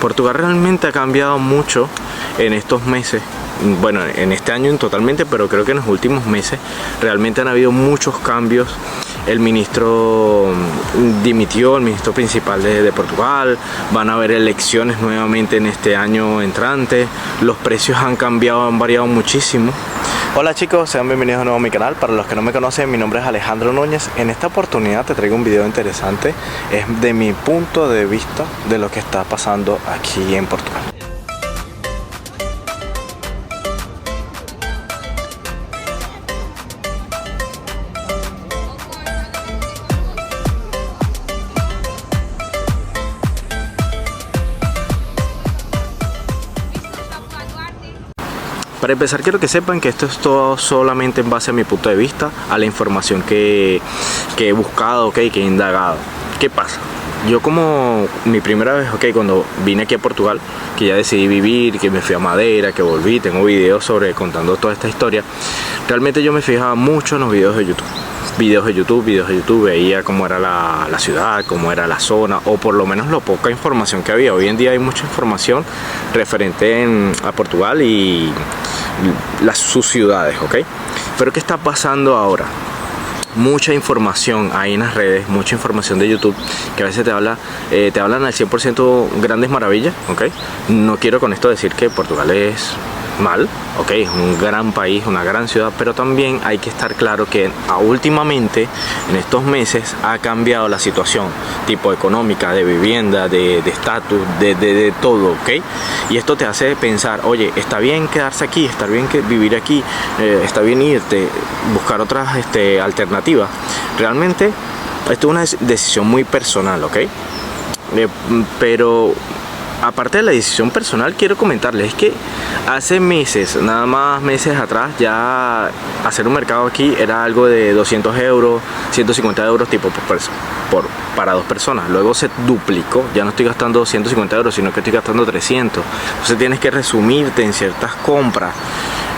Portugal realmente ha cambiado mucho en estos meses. Bueno, en este año totalmente, pero creo que en los últimos meses realmente han habido muchos cambios. El ministro dimitió, el ministro principal de Portugal, van a haber elecciones nuevamente en este año entrante, los precios han cambiado, han variado muchísimo. Hola chicos, sean bienvenidos de nuevo a mi canal. Para los que no me conocen, mi nombre es Alejandro Núñez. En esta oportunidad te traigo un video interesante, es de mi punto de vista de lo que está pasando aquí en Portugal. Para empezar, quiero que sepan que esto es todo solamente en base a mi punto de vista, a la información que he buscado, que he indagado. ¿Qué pasa? Yo como mi primera vez, cuando vine aquí a Portugal, que ya decidí vivir, que me fui a Madeira, que volví, tengo videos contando toda esta historia, realmente yo me fijaba mucho en los videos de YouTube. Videos de YouTube, veía cómo era la ciudad, cómo era la zona, o por lo menos la poca información que había. Hoy en día hay mucha información referente a Portugal y sus ciudades, Pero ¿qué está pasando ahora? Mucha información hay en las redes, mucha información de YouTube que a veces te hablan al 100% grandes maravillas, No quiero con esto decir que Portugal es mal, es un gran país, una gran ciudad, pero también hay que estar claro que últimamente, en estos meses, ha cambiado la situación, tipo económica, de vivienda, de estatus, de todo, Y esto te hace pensar, oye, está bien quedarse aquí, está bien vivir aquí, está bien irte, buscar otras alternativas. Realmente, esto es una decisión muy personal, pero aparte de la decisión personal, quiero comentarles que hace meses, nada más meses atrás, ya hacer un mercado aquí era algo de 200 euros, 150 euros tipo para dos personas. Luego se duplicó, ya no estoy gastando 150 euros, sino que estoy gastando 300. Entonces tienes que resumirte en ciertas compras.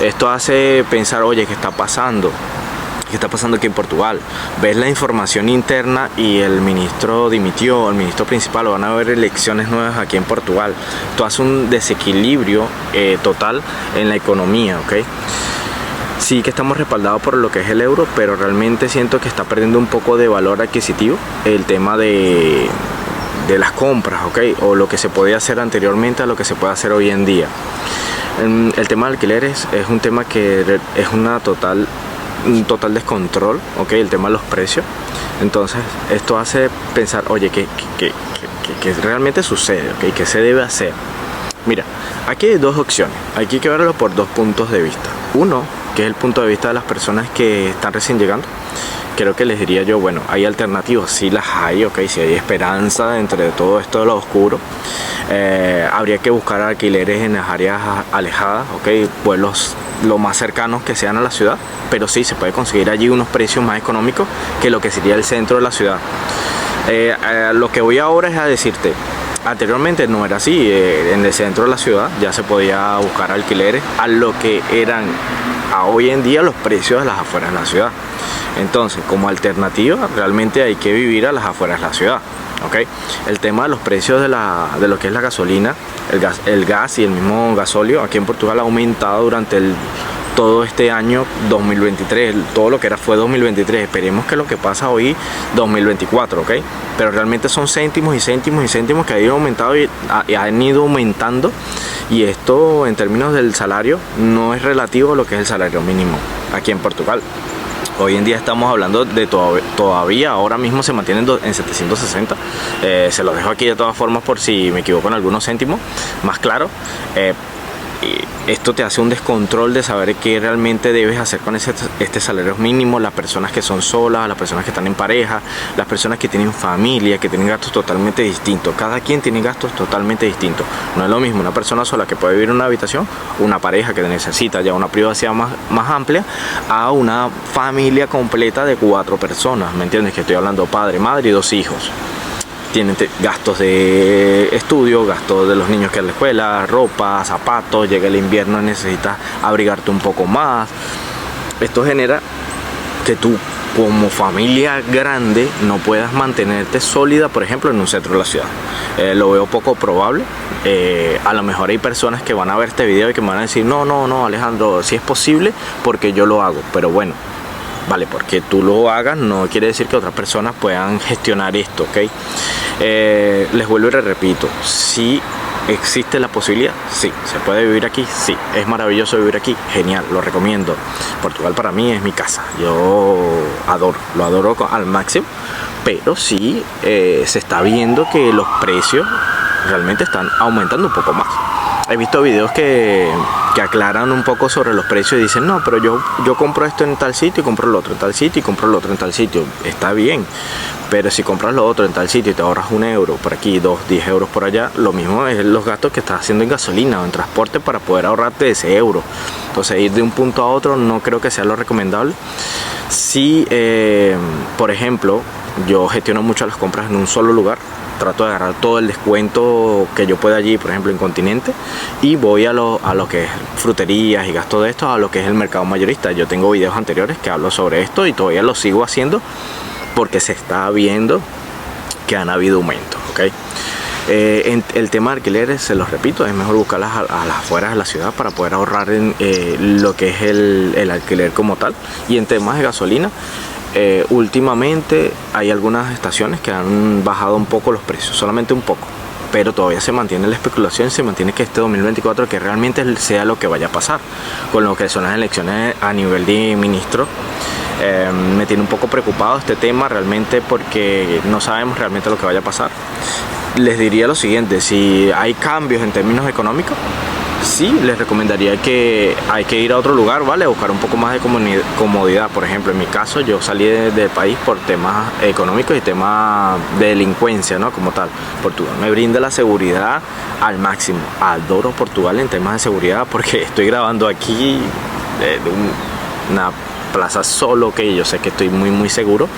Esto hace pensar, oye, ¿qué está pasando? ¿Qué está pasando aquí en Portugal? Ves la información interna y el ministro dimitió, el ministro principal, van a haber elecciones nuevas aquí en Portugal. Esto hace un desequilibrio total en la economía, Sí que estamos respaldados por lo que es el euro, pero realmente siento que está perdiendo un poco de valor adquisitivo el tema de las compras, o lo que se podía hacer anteriormente a lo que se puede hacer hoy en día. El tema de alquileres es un tema que es un total descontrol, el tema de los precios. Entonces esto hace pensar, oye, ¿qué realmente sucede? ¿Qué se debe hacer? Mira, aquí hay dos opciones, hay que verlo por dos puntos de vista. Uno, que es el punto de vista de las personas que están recién llegando. Creo que les diría yo, bueno, hay alternativas, sí las hay, sí hay esperanza entre todo esto de lo oscuro. Habría que buscar alquileres en las áreas alejadas, pueblos lo más cercanos que sean a la ciudad, pero sí se puede conseguir allí unos precios más económicos que lo que sería el centro de la ciudad. Lo que voy ahora es a decirte, anteriormente no era así, en el centro de la ciudad ya se podía buscar alquileres a lo que eran hoy en día los precios de las afueras de la ciudad. Entonces, como alternativa, realmente hay que vivir a las afueras de la ciudad, El tema de los precios de lo que es la gasolina, el gas y el mismo gasóleo aquí en Portugal ha aumentado durante todo este año 2023, todo lo que fue 2023. Esperemos que lo que pasa hoy 2024, pero realmente son céntimos y céntimos y céntimos que han ido aumentando y han ido aumentando, y esto en términos del salario no es relativo a lo que es el salario mínimo aquí en Portugal. Hoy en día estamos hablando de todavía, ahora mismo se mantienen en 760. Se los dejo aquí de todas formas por si me equivoco en algunos céntimos, más claro. Esto te hace un descontrol de saber qué realmente debes hacer con este salario mínimo. Las personas que son solas, las personas que están en pareja, las personas que tienen familia, que tienen gastos totalmente distintos. Cada quien tiene gastos totalmente distintos. No es lo mismo una persona sola que puede vivir en una habitación, una pareja que necesita ya una privacidad más amplia, a una familia completa de 4 personas. ¿Me entiendes? Que estoy hablando padre, madre y 2 hijos. Tienen gastos de estudio, gastos de los niños que van a la escuela, ropa, zapatos, llega el invierno y necesitas abrigarte un poco más. Esto genera que tú como familia grande no puedas mantenerte sólida, por ejemplo, en un centro de la ciudad. Lo veo poco probable. A lo mejor hay personas que van a ver este video y que me van a decir, no, Alejandro, si es posible porque yo lo hago. Pero bueno, vale, porque tú lo hagas no quiere decir que otras personas puedan gestionar esto, ¿ok? Les vuelvo y les repito, si existe la posibilidad, sí. ¿Se puede vivir aquí? Sí. ¿Es maravilloso vivir aquí? Genial, lo recomiendo. Portugal para mí es mi casa, yo lo adoro al máximo, pero sí se está viendo que los precios realmente están aumentando un poco más. He visto videos que aclaran un poco sobre los precios y dicen, no, pero yo compro esto en tal sitio y compro el otro en tal sitio y compro el otro en tal sitio. Está bien, pero si compras lo otro en tal sitio y te ahorras 1 euro por aquí, 10 euros por allá, lo mismo es los gastos que estás haciendo en gasolina o en transporte para poder ahorrarte ese euro. Entonces ir de un punto a otro no creo que sea lo recomendable. Si, por ejemplo, yo gestiono mucho las compras en un solo lugar, trato de agarrar todo el descuento que yo pueda allí, por ejemplo en Continente, y voy a lo que es fruterías y gasto de esto, a lo que es el mercado mayorista. Yo tengo videos anteriores que hablo sobre esto y todavía lo sigo haciendo porque se está viendo que han habido aumentos, ¿ok? En el tema de alquileres, se los repito, es mejor buscarlas a las afueras de la ciudad para poder ahorrar en lo que es el alquiler como tal. Y en temas de gasolina, últimamente hay algunas estaciones que han bajado un poco los precios, solamente un poco, pero todavía se mantiene la especulación, se mantiene que este 2024 que realmente sea lo que vaya a pasar con lo que son las elecciones a nivel de ministro. Me tiene un poco preocupado este tema realmente porque no sabemos realmente lo que vaya a pasar. Les diría lo siguiente, si hay cambios en términos económicos, sí, les recomendaría que hay que ir a otro lugar, ¿vale? Buscar un poco más de comodidad. Por ejemplo, en mi caso, yo salí del país por temas económicos y temas de delincuencia, ¿no? Como tal. Portugal me brinda la seguridad al máximo. Adoro Portugal en temas de seguridad porque estoy grabando aquí de una plaza solo, que yo sé que estoy muy seguro.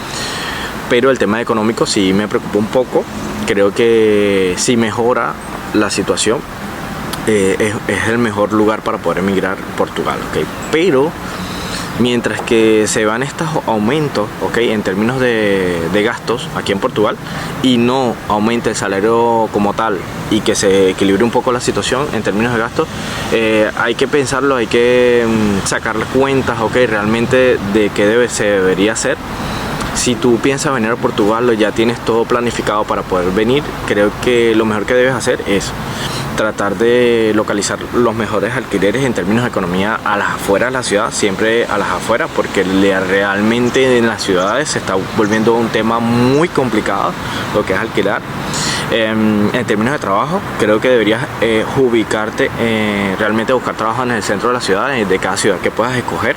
Pero el tema económico sí me preocupa un poco. Creo que si mejora la situación, es el mejor lugar para poder emigrar Portugal, ¿ok? Pero mientras que se van estos aumentos, ¿ok? En términos de gastos aquí en Portugal y no aumente el salario como tal y que se equilibre un poco la situación en términos de gastos, hay que pensarlo, hay que sacar cuentas, ¿ok? Realmente de qué se debería hacer. Si tú piensas venir a Portugal o ya tienes todo planificado para poder venir, creo que lo mejor que debes hacer es tratar de localizar los mejores alquileres en términos de economía a las afueras de la ciudad, siempre a las afueras, porque realmente en las ciudades se está volviendo un tema muy complicado lo que es alquilar. En términos de trabajo, creo que deberías ubicarte, realmente buscar trabajo en el centro de la ciudad, de cada ciudad que puedas escoger,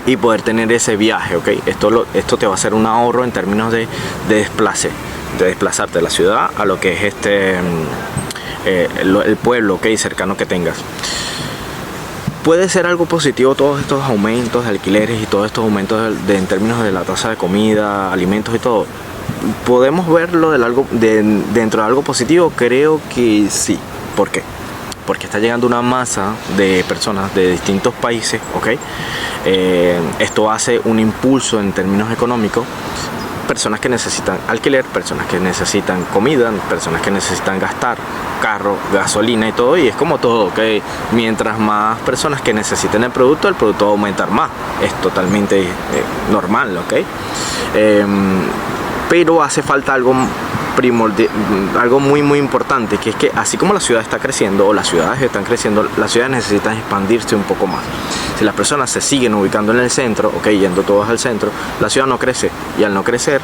y poder tener ese viaje, ¿ok? Esto te va a hacer un ahorro en términos de desplazarte de la ciudad a lo que es el pueblo, ¿ok? Cercano que tengas. Puede ser algo positivo todos estos aumentos de alquileres y todos estos aumentos en términos de la tasa de comida, alimentos y todo. ¿Podemos verlo dentro de algo positivo? Creo que sí. ¿Por qué? Porque está llegando una masa de personas de distintos países, ¿ok? Esto hace un impulso en términos económicos. Personas que necesitan alquiler, personas que necesitan comida, personas que necesitan gastar carro, gasolina y todo, y es como todo, ¿ok? Mientras más personas que necesiten el producto va a aumentar más. Es totalmente normal, ¿ok? Pero hace falta algo muy importante, que es que así como la ciudad está creciendo o las ciudades están creciendo, las ciudades necesitan expandirse un poco más. Si las personas se siguen ubicando en el centro, ok, yendo todos al centro, la ciudad no crece, y al no crecer,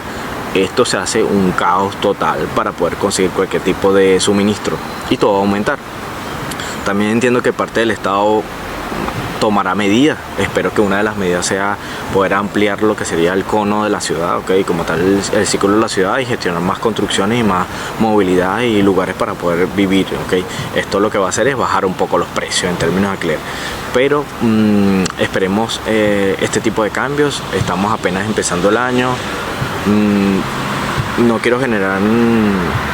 esto se hace un caos total para poder conseguir cualquier tipo de suministro y todo va a aumentar. También entiendo que parte del Estado tomará medidas. Espero que una de las medidas sea poder ampliar lo que sería el cono de la ciudad, ¿ok? Como tal el ciclo de la ciudad, y gestionar más construcciones y más movilidad y lugares para poder vivir, ¿ok? Esto lo que va a hacer es bajar un poco los precios en términos de alquiler. Pero esperemos este tipo de cambios. Estamos apenas empezando el año. No quiero generar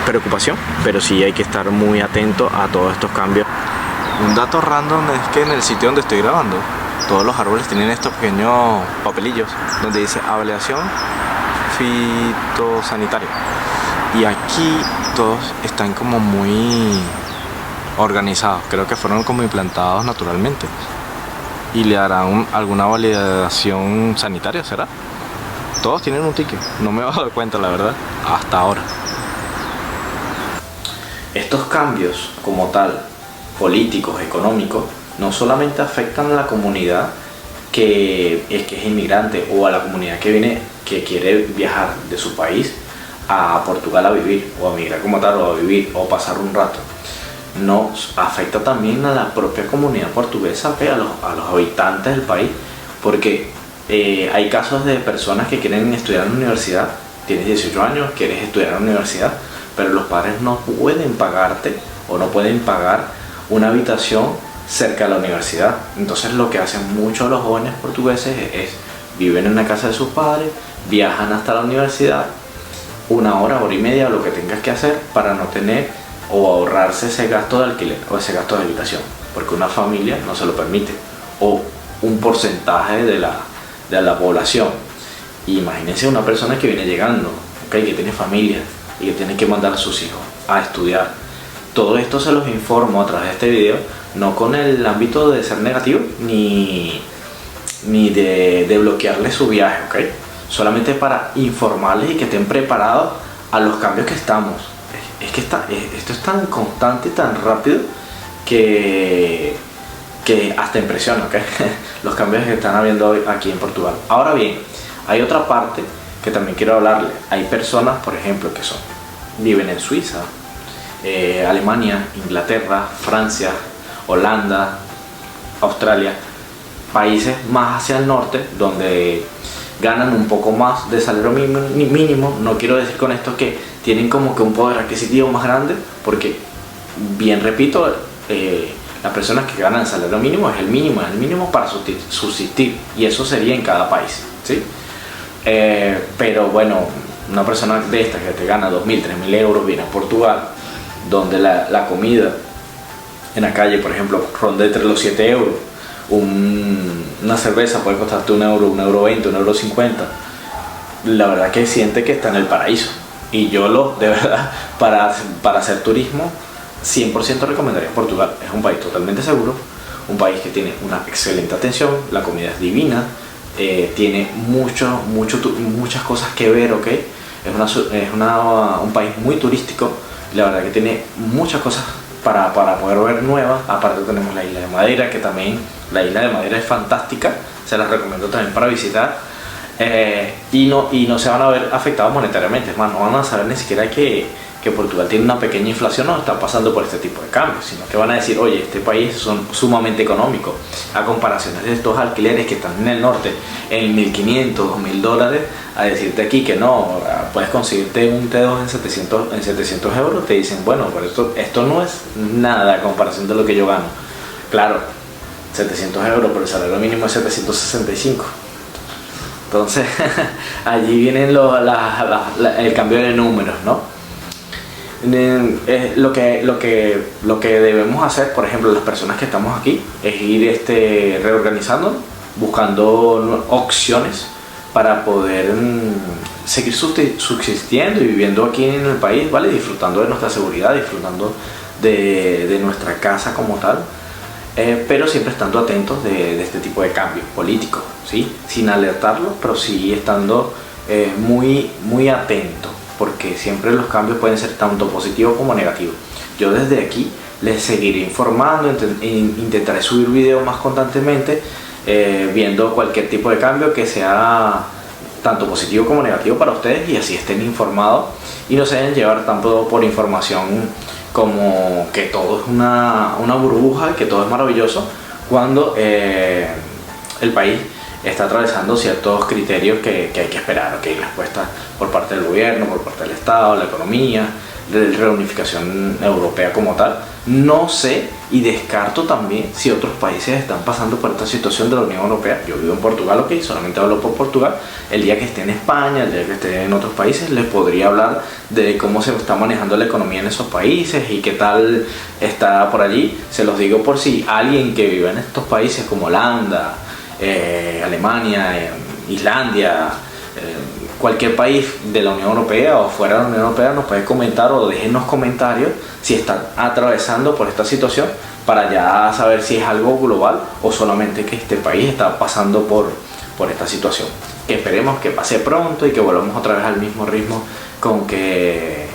preocupación, pero sí hay que estar muy atento a todos estos cambios. Un dato random es que en el sitio donde estoy grabando, todos los árboles tienen estos pequeños papelillos donde dice avaliación fitosanitaria. Y aquí todos están como muy organizados, creo que fueron como implantados naturalmente. Y le harán alguna validación sanitaria, ¿será? Todos tienen un ticket, no me he dado cuenta la verdad, hasta ahora. Estos cambios como tal, políticos, económicos, no solamente afectan a la comunidad que es inmigrante o a la comunidad que viene, que quiere viajar de su país a Portugal a vivir o a migrar como tal o a vivir o pasar un rato. Nos afecta también a la propia comunidad portuguesa, a los habitantes del país, porque hay casos de personas que quieren estudiar en la universidad, tienes 18 años, quieres estudiar en la universidad, pero los padres no pueden pagarte o no pueden pagar una habitación cerca de la universidad. Entonces lo que hacen muchos los jóvenes portugueses es viven en la casa de sus padres, viajan hasta la universidad, una hora, hora y media, o lo que tengas que hacer para no tener o ahorrarse ese gasto de alquiler o ese gasto de habitación, porque una familia no se lo permite, o un porcentaje de la población. Imagínense una persona que viene llegando, ¿okay? Que tiene familia y que tiene que mandar a sus hijos a estudiar. Todo esto se los informo a través de este video, no con el ámbito de ser negativo ni de bloquearles su viaje, ¿okay? Solamente para informarles y que estén preparados a los cambios que estamos. Es que esto es tan constante y tan rápido que hasta impresiona, ¿okay? Los cambios que están habiendo hoy aquí en Portugal. Ahora bien, hay otra parte que también quiero hablarles. Hay personas, por ejemplo, que viven en Suiza, Alemania, Inglaterra, Francia, Holanda, Australia, países más hacia el norte donde ganan un poco más de salario mínimo. No quiero decir con esto que tienen como que un poder adquisitivo más grande, porque bien repito, las personas que ganan el salario mínimo es el mínimo para subsistir, y eso sería en cada país, ¿sí? Pero bueno, una persona de estas que te gana 2.000, 3.000 euros viene a Portugal, donde la comida en la calle, por ejemplo, ronda entre los 7 euros. Una cerveza puede costarte 1 euro, 1,20 euro, 1,50 euro. La verdad que siente que está en el paraíso. Y yo de verdad, para hacer turismo, 100% recomendaría Portugal. Es un país totalmente seguro, un país que tiene una excelente atención, la comida es divina, tiene muchas cosas que ver, ¿ok? Es un país muy turístico, la verdad que tiene muchas cosas para poder ver nuevas. Aparte tenemos la isla de Madeira, que también la isla de Madeira es fantástica, se las recomiendo también para visitar, y no se van a ver afectados monetariamente. Es más, no van a saber ni siquiera que Portugal tiene una pequeña inflación o está pasando por este tipo de cambios, sino que van a decir, oye, este país son sumamente económico a comparación de estos alquileres que están en el norte en 1.500, 2.000 dólares, a decirte aquí que no, puedes conseguirte un T2 en 700 euros. Te dicen, bueno, pero esto no es nada a comparación de lo que yo gano. Claro, 700 euros, pero el salario mínimo es 765. Entonces allí vienen el cambio de números, ¿no? Lo que debemos hacer, por ejemplo, las personas que estamos aquí, es ir reorganizando, buscando opciones para poder seguir subsistiendo y viviendo aquí en el país, ¿vale? Disfrutando de nuestra seguridad, disfrutando de nuestra casa como tal, pero siempre estando atentos de este tipo de cambios políticos, ¿sí? Sin alertarlos, pero sí estando muy atentos, porque siempre los cambios pueden ser tanto positivos como negativos. Yo desde aquí les seguiré informando, intentaré subir videos más constantemente, viendo cualquier tipo de cambio que sea tanto positivo como negativo para ustedes, y así estén informados y no se dejen llevar tanto por información como que todo es una burbuja, que todo es maravilloso, cuando el país está atravesando ciertos criterios que hay que esperar, que hay respuestas por parte del gobierno, por parte del Estado, la economía, de la reunificación europea como tal. No sé y descarto también si otros países están pasando por esta situación de la Unión Europea. Yo vivo en Portugal, ok, solamente hablo por Portugal. El día que esté en España, el día que esté en otros países, les podría hablar de cómo se está manejando la economía en esos países y qué tal está por allí. Se los digo por si alguien que vive en estos países como Holanda, Alemania, Islandia, cualquier país de la Unión Europea o fuera de la Unión Europea nos puede comentar o déjenos comentarios si están atravesando por esta situación, para ya saber si es algo global o solamente que este país está pasando por esta situación. Que esperemos que pase pronto y que volvamos otra vez al mismo ritmo con que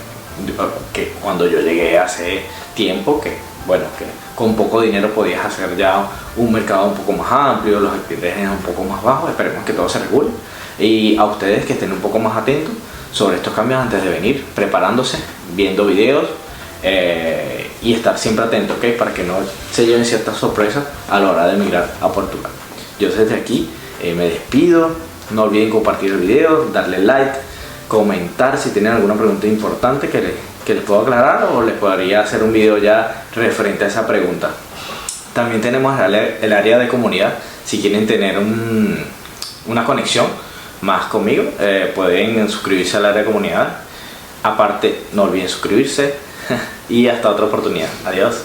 cuando yo llegué hace tiempo, que bueno, que con poco dinero podías hacer ya un mercado un poco más amplio, los alquileres un poco más bajos. Esperemos que todo se regule, y a ustedes que estén un poco más atentos sobre estos cambios antes de venir, preparándose, viendo videos, y estar siempre atentos, ¿ok? Para que no se lleven ciertas sorpresas a la hora de emigrar a Portugal. Yo desde aquí me despido. No olviden compartir el video, darle like, comentar si tienen alguna pregunta importante que les puedo aclarar, o les podría hacer un video ya referente a esa pregunta. También tenemos el área de comunidad. Si quieren tener una conexión más conmigo, pueden suscribirse al área de comunidad. Aparte, no olviden suscribirse y hasta otra oportunidad. Adiós.